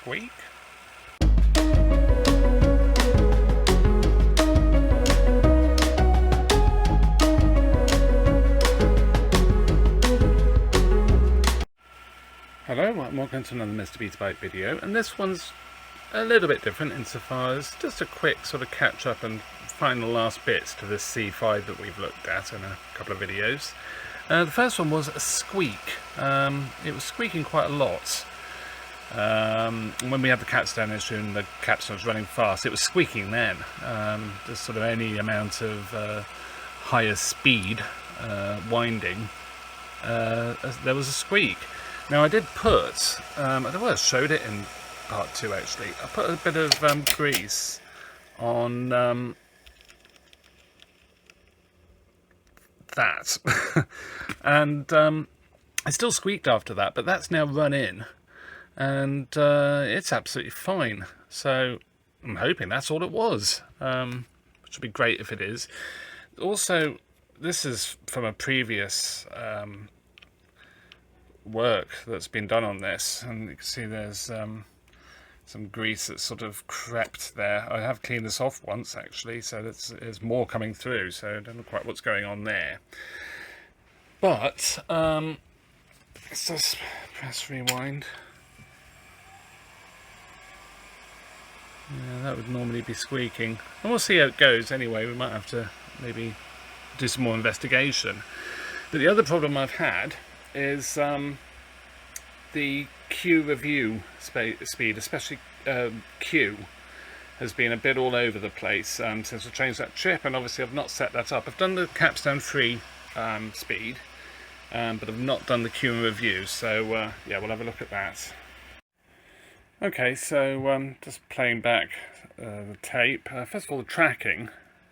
squeak. Hello, welcome to another MrBetaByte video, and this one's a little bit different insofar as just a quick sort of catch up and final last bits to this C5 that we've looked at in a couple of videos. The first one was a squeak. It was squeaking quite a lot. When we had the capstone issue and the capstone was running fast, it was squeaking then. Just sort of any amount of higher speed winding, there was a squeak. Now I did put, I don't know, I showed it in part 2 actually, I put a bit of grease on that and it still squeaked after that, but that's now run in and it's absolutely fine. So I'm hoping that's all it was, which would be great if it is. Also, this is from a previous work that's been done on this, and you can see there's some grease that's sort of crept there. I have cleaned this off once actually, so there's more coming through, so I don't know quite what's going on there. But let's just press rewind. Yeah, that would normally be squeaking, and we'll see how it goes anyway. We might have to maybe do some more investigation. But the other problem I've had is the Q review speed, especially Q, has been a bit all over the place since I changed that chip, and obviously I've not set that up. I've done the capstone free speed, but I've not done the Q review, so yeah, we'll have a look at that. Okay, so just playing back the tape. First of all, the tracking,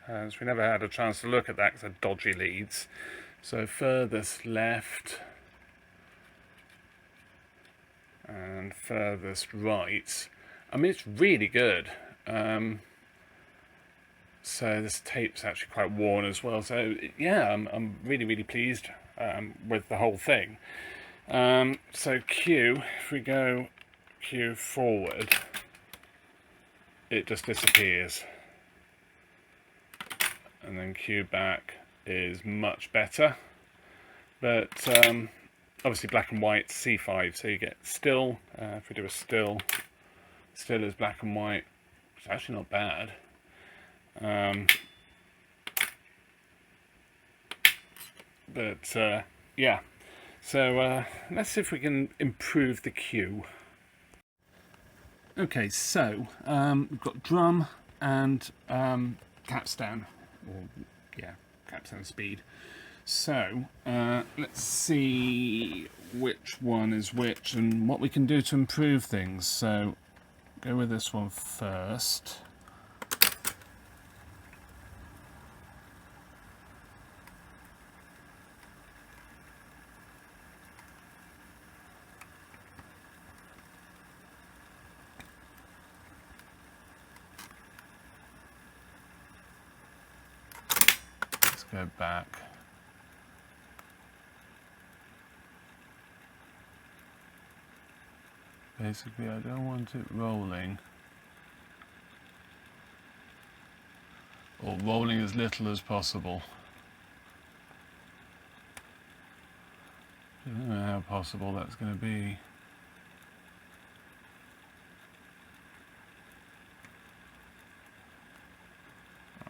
as we never had a chance to look at that because they're dodgy leads. So furthest left and furthest right. I mean, it's really good. So this tape's actually quite worn as well. So yeah, I'm really pleased with the whole thing. So Q, if we go Q forward, it just disappears, and then Q back is much better. But obviously black and white C5, so you get still. If we do a still is black and white. It's actually not bad. But yeah, so let's see if we can improve the Q. Okay, so we've got drum and capstone, or yeah, capstone speed. So let's see which one is which and what we can do to improve things. So go with this one first. Let's go back. Basically, I don't want it rolling, or rolling as little as possible. I don't know how possible that's going to be.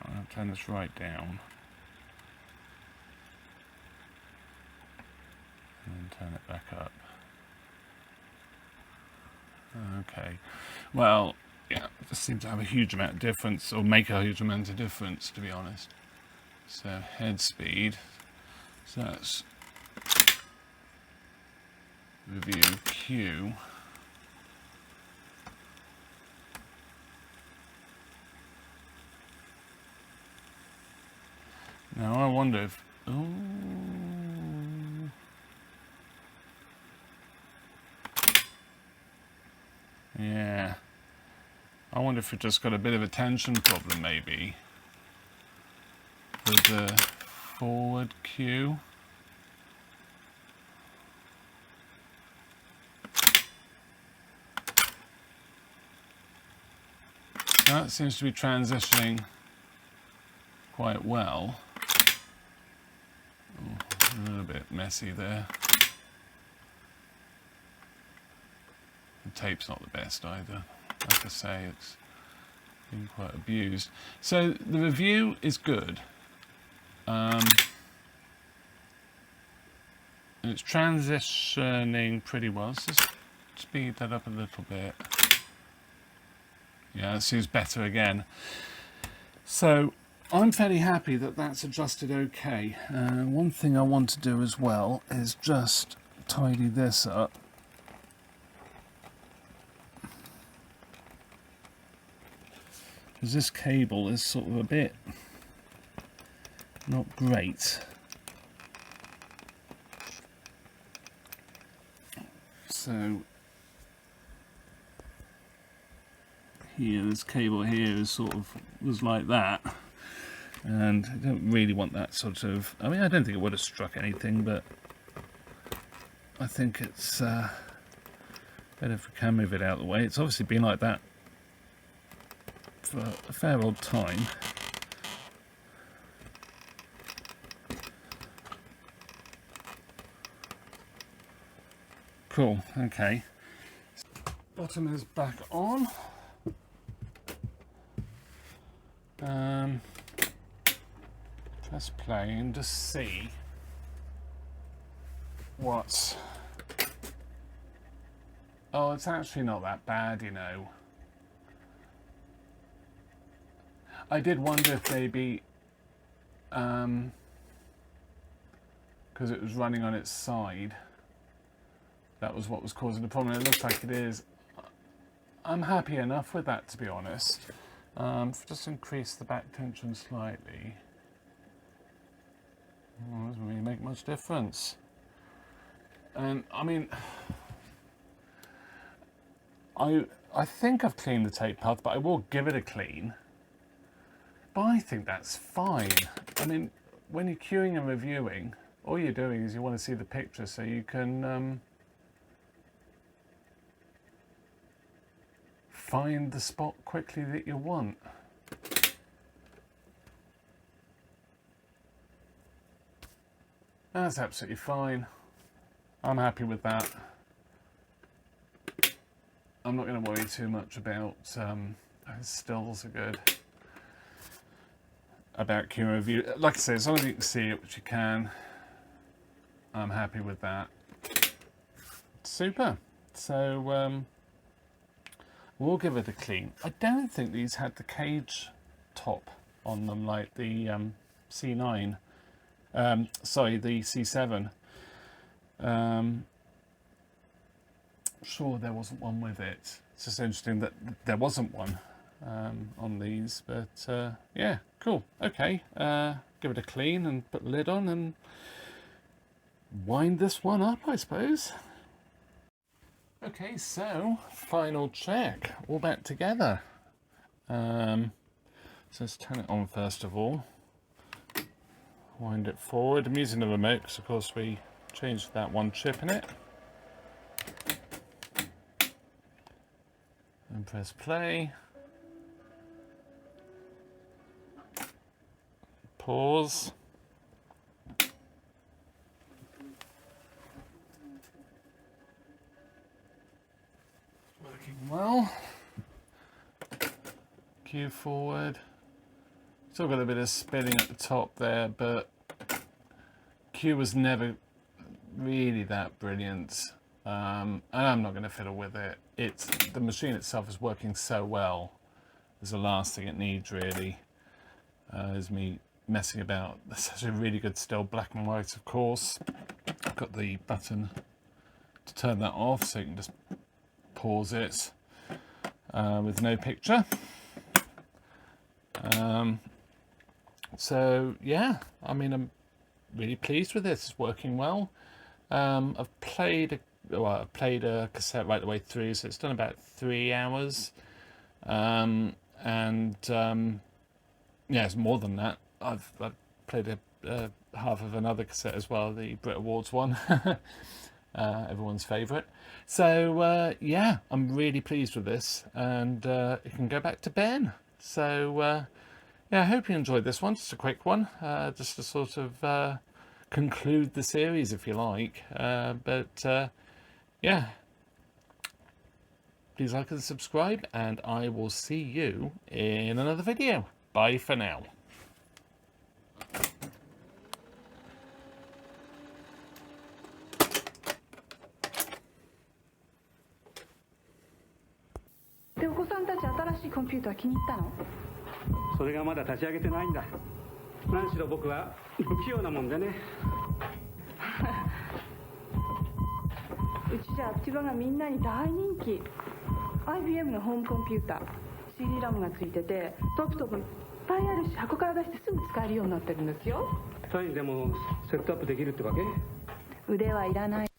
I'll turn this right down and then turn it back up. Okay, well, yeah, it just seems to have a huge amount of difference, or make a huge amount of difference, to be honest. So head speed, so that's review Q. Now I wonder if, oh, yeah, I wonder if we've just got a bit of a tension problem maybe with the forward Q. That seems to be transitioning quite well. Oh, a little bit messy there. The tape's not the best either. Like I say, it's been quite abused. So the review is good. And it's transitioning pretty well. Let's just speed that up a little bit. Yeah, it seems better again. So I'm fairly happy that that's adjusted okay. One thing I want to do as well is just tidy this up. Because this cable is sort of a bit not great. So here, this cable here is sort of was like that, and I don't really want that sort of. I mean, I don't think it would have struck anything, but I think it's better if we can move it out of the way. It's obviously been like that for a fair old time. Cool, okay. Bottom is back on. Press play and just see what. Oh, it's actually not that bad, you know. I did wonder if maybe, because it was running on its side, that was what was causing the problem. It looks like it is. I'm happy enough with that, to be honest. Just increase the back tension slightly. Oh, doesn't really make much difference. And I mean, I think I've cleaned the tape path, but I will give it a clean. But I think that's fine. I mean, when you're queuing and reviewing, all you're doing is you want to see the picture so you can find the spot quickly that you want. That's absolutely fine. I'm happy with that. I'm not going to worry too much about stills are good. About queue review. Like I say, as long as you can see it, which you can, I'm happy with that. Super. So we'll give it a clean. I don't think these had the cage top on them like the C9. Sorry, the C7. Sure, there wasn't one with it. It's just interesting that there wasn't one on these, but yeah, cool. Okay, give it a clean and put the lid on and wind this one up, I suppose. Okay, so final check, all back together. So let's turn it on first of all. Wind it forward. I'm using the remote because of course we changed that one chip in it. And press play. Pause. Working well. Cue forward. Still got a bit of spinning at the top there, but Q was never really that brilliant. And I'm not going to fiddle with it. The machine itself is working so well. It's the last thing it needs really. Is me messing about. That's actually a really good still, black and white of course. I've got the button to turn that off so you can just pause it with no picture. So yeah, I mean, I'm really pleased with this. It's working well. I've played a cassette right the way through, so it's done about 3 hours. Yeah, it's more than that. I've played a half of another cassette as well, the Brit Awards one, everyone's favourite. So yeah, I'm really pleased with this, and it can go back to Ben. So yeah, I hope you enjoyed this one. Just a quick one, just to sort of conclude the series, if you like. But yeah, please like and subscribe, and I will see you in another video. Bye for now.で、お子さんたち新しいコンピューター気に入ったの？それがまだ立ち上げてないんだ。何しろ僕は不器用なもんでね。うちじゃアクティバがみんなに大人気。 IBM のホームコンピューター CD ラムがついてて、トップトップいっぱいあるし、箱から出してすぐ使えるようになってるんですよ。単位でもセットアップできるってわけ？腕はいらない。